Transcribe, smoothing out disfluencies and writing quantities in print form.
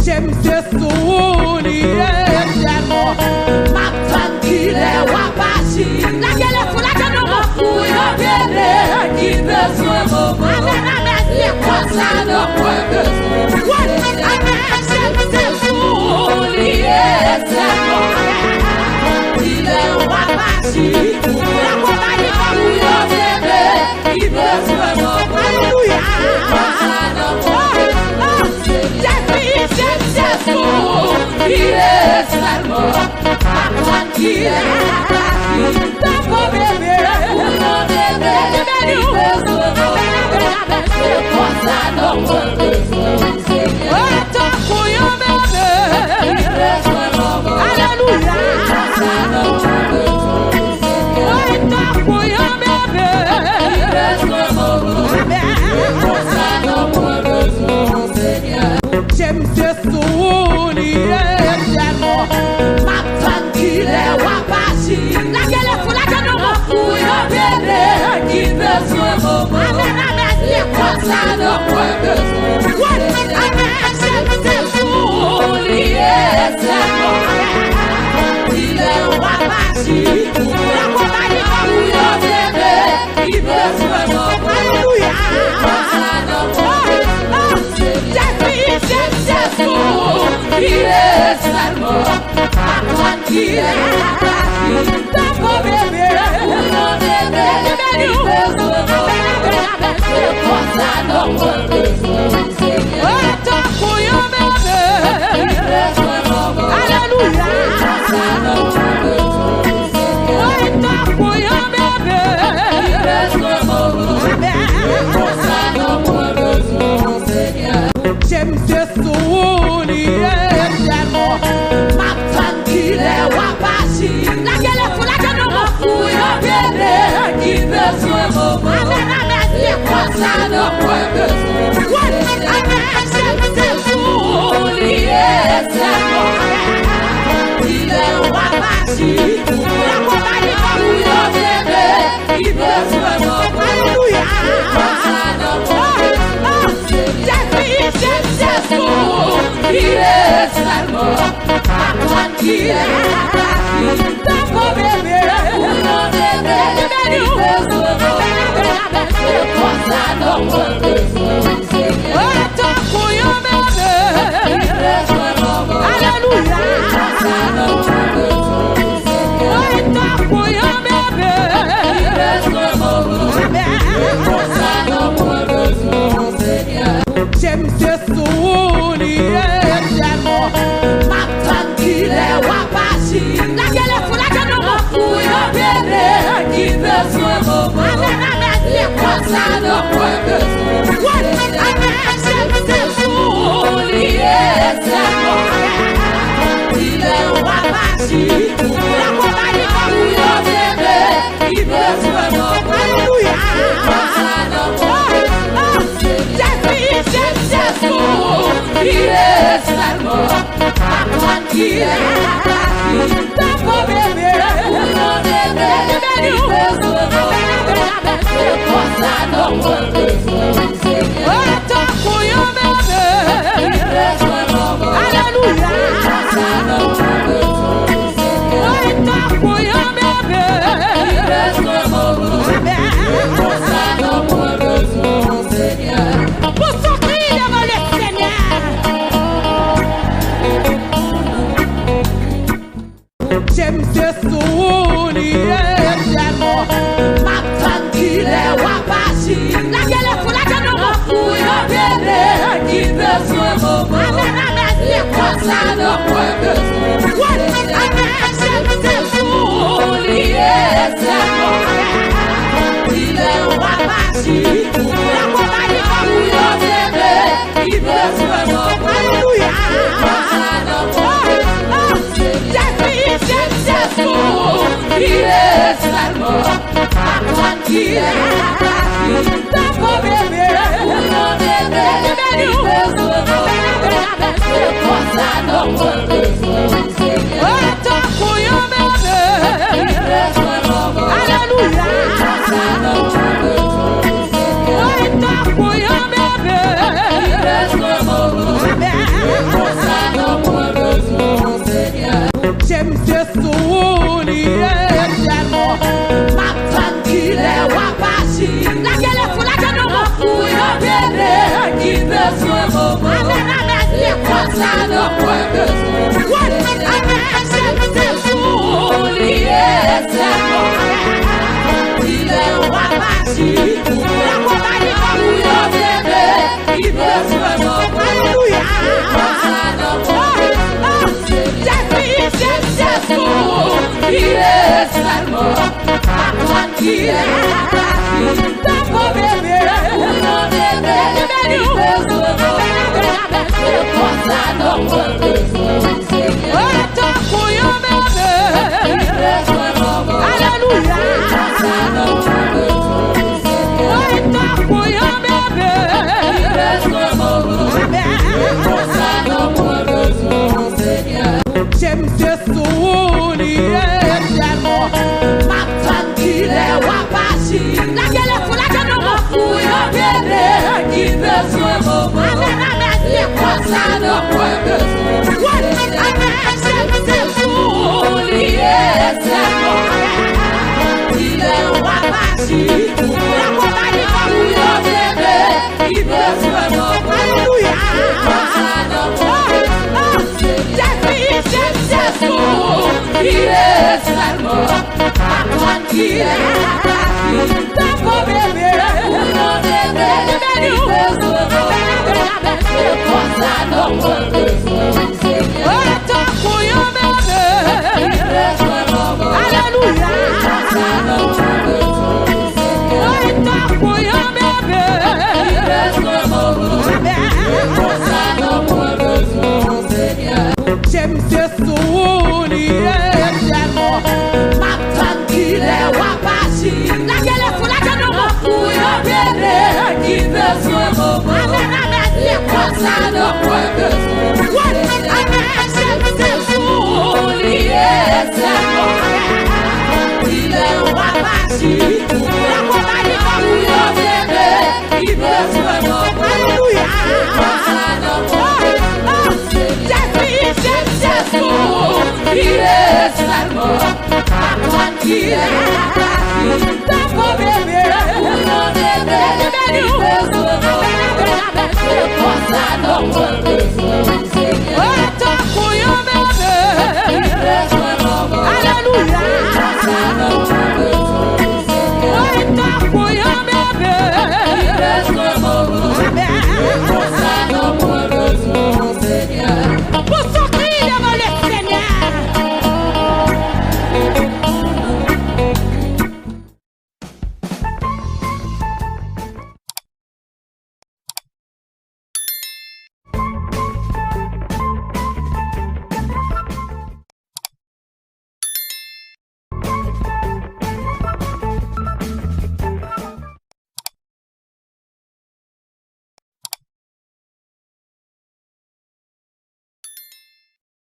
J'aime ce soulier tellement. Ma tranquille wapachi. La gueule est fou, la gueule est fou. Yo bébé qui besoin de moi. Amen, c'est quoi ça de quoi besoin. Amen, j'aime ce soulier tellement. Il est wapachi. La compagnie va fou. Yo bébé qui besoin de moi. Alléluia. Il est seulement tranquille. D'accord bébé, il besoin c'est quoi ça notre besoin. Oh ton couillon bébé, alléluia. Oh ton couillon bébé, j'aime ce soulier tellement. Ma tranquille wapachi. La gueule est fou, la gueule est fou. Yo bébé qui besoin de moi. Amen, c'est quoi ça de quoi besoin. Amen, j'aime ce soulier tellement. Il est wapachi. La compagnie va fou. Yo bébé qui besoin de moi. Alléluia. Il est seulement tranquille. D'accord bébé, il besoin c'est quoi ça notre besoin. Oh ton couillon bébé, alléluia. Oh ton couillon bébé, j'aime ce soulier tellement. Ma tranquille wapachi. La gueule est fou, la gueule est fou. Yo bébé qui besoin de moi. Amen, c'est quoi ça de quoi besoin. Amen, j'aime ce soulier tellement. Il est wapachi. La compagnie va fou. Yo bébé qui besoin de moi. Alléluia. Il est seulement tranquille. D'accord bébé, il besoin c'est quoi ça notre besoin. Oh ton couillon bébé, alléluia. Oh ton couillon bébé, j'aime ce soulier tellement. Ma tranquille wapachi. La gueule est fou, la gueule est fou. Yo bébé qui besoin de moi. Amen, c'est quoi ça de quoi besoin. Amen, j'aime ce soulier tellement. Il est wapachi. La compagnie va fou. Yo bébé qui besoin de moi. Alléluia. Il est seulement tranquille. D'accord bébé, il besoin c'est quoi ça notre besoin. Oh ton couillon bébé, alléluia. Oh ton couillon bébé, pour sortir devant le Seigneur. J'aime ce soulier tellement. Ma tranquille wapachi. La gueule est fou, la gueule est fou. Yo bébé qui besoin de moi. Amen, c'est quoi ça de quoi besoin. Amen, j'aime ce soulier tellement. Il est wapachi. La compagnie va fou. Yo bébé qui besoin de moi. Alléluia. Il est seulement tranquille. D'accord bébé, il besoin c'est quoi ça notre besoin. Oh ton couillon bébé, alléluia. Oh ton couillon bébé, il est seulement tranquille. Dans mon bébé, c'est pour ça notre besoin. Oh, ton couillon bébé, alléluia. Oh, ton couillon bébé, j'aime ce sourire tellement. Ma tranquille, wapachi. La gueule est pour la gueule, mon couillon bébé, qui besoin de moi. Amen, amen, c'est pour ça notre besoin. Amen, j'aime ce sourire tellement. Il est wapachi. La compagnie, mon couillon bébé, qui besoin de moi. Alléluia. Il est seulement tranquille. Dans mon bébé, c'est pour ça notre besoin. Oh, ton couillon bébé, alléluia. Oh, ton couillon bébé, j'aime ce sourire tellement. Ma tranquille, wapachi. La gueule est pour la gueule, mon couillon bébé, qui besoin de moi. Amen, amen, c'est pour ça notre besoin. Amen, j'aime ce sourire tellement. Il est wapachi. La compagnie, mon couillon bébé, qui besoin de moi. Alléluia. Il est seulement tranquille.